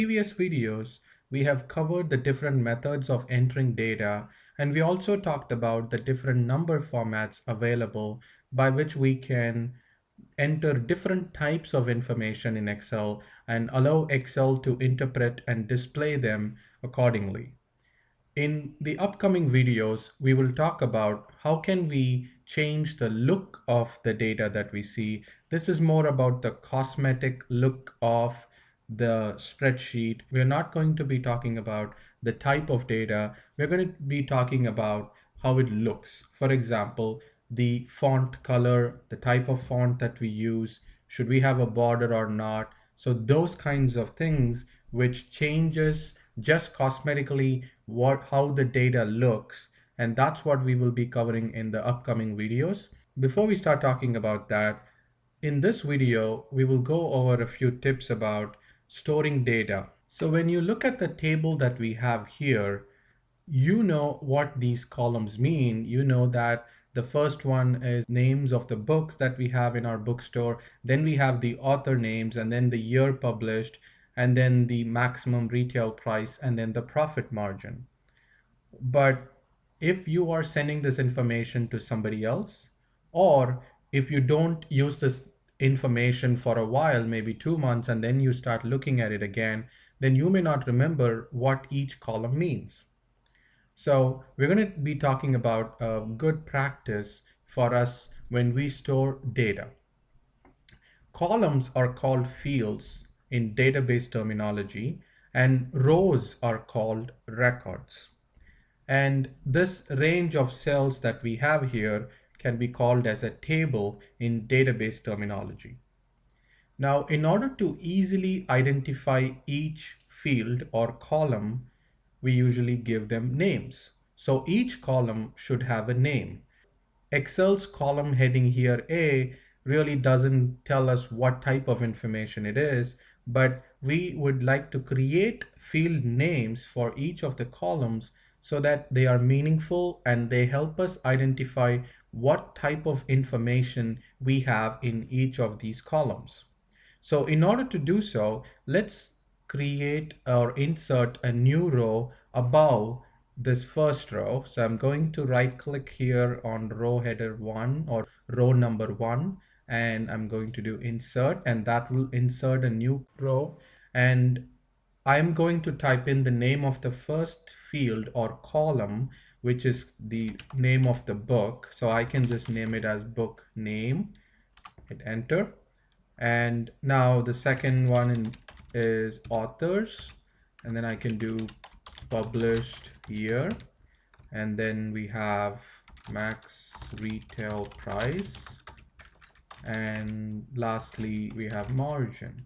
Previous videos, we have covered the different methods of entering data, and we also talked about the different number formats available by which we can enter different types of information in Excel and allow Excel to interpret and display them accordingly. In the upcoming videos, we will talk about how can we change the look of the data that we see. This is more about the cosmetic look of the spreadsheet. We're not going to be talking about the type of data. We're going to be talking about how it looks. For example, the font color, the type of font that we use, should we have a border or not? So those kinds of things which changes just cosmetically how the data looks, and that's what we will be covering in the upcoming videos. Before we start talking about that, in this video we will go over a few tips about storing data. So when you look at the table that we have here, you know what these columns mean. You know that the first one is names of the books that we have in our bookstore. Then we have the author names, and then the year published, and then the maximum retail price, and then the profit margin. But if you are sending this information to somebody else, or if you don't use this information for a while, maybe 2 months, and then you start looking at it again, then you may not remember what each column means. So we're going to be talking about a good practice for us when we store data. Columns are called fields in database terminology, and rows are called records. And this range of cells that we have here can be called as a table in database terminology. Now, in order to easily identify each field or column, we usually give them names. So each column should have a name. Excel's column heading here A really doesn't tell us what type of information it is, but we would like to create field names for each of the columns so that they are meaningful and they help us identify what type of information we have in each of these columns. So in order to do so, let's create or insert a new row above this first row. So I'm going to right click here on row header 1 or row number 1, and I'm going to do insert, and that will insert a new row. And I'm going to type in the name of the first field or column, which is the name of the book. So I can just name it as book name, hit enter. And now the second one is authors, and then I can do published year, and then we have max retail price, and lastly we have margin.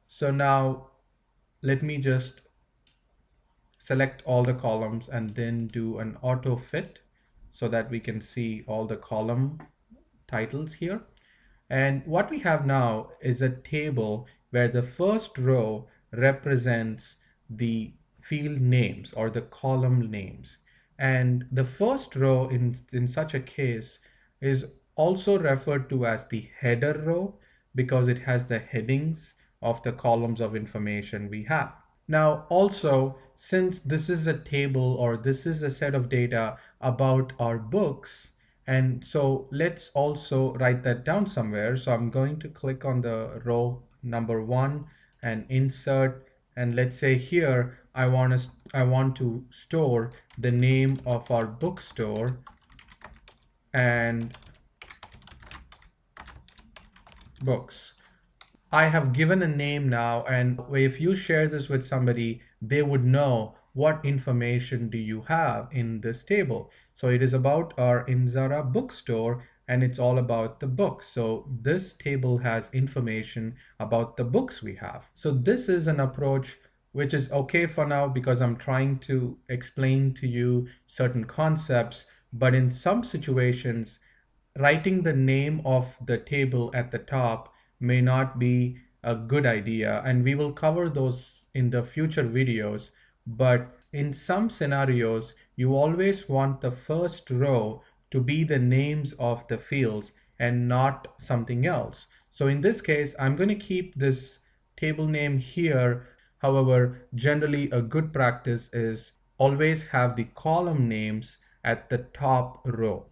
So now let me just select all the columns and then do an auto fit so that we can see all the column titles here. And what we have now is a table where the first row represents the field names or the column names. And the first row in such a case is also referred to as the header row because it has the headings of the columns of information we have. Now, also, since this is a table or this is a set of data about our books, and so let's also write that down somewhere. So I'm going to click on the row number 1 and insert, and let's say here I want to store the name of our bookstore and books. I have given a name now, and if you share this with somebody, they would know what information do you have in this table. So it is about our Inzara bookstore, and it's all about the books. So this table has information about the books we have. So this is an approach which is okay for now because I'm trying to explain to you certain concepts, but in some situations, writing the name of the table at the top may not be a good idea, and we will cover those in the future videos. But in some scenarios, you always want the first row to be the names of the fields and not something else. So in this case, I'm going to keep this table name here. However, generally a good practice is always have the column names at the top row.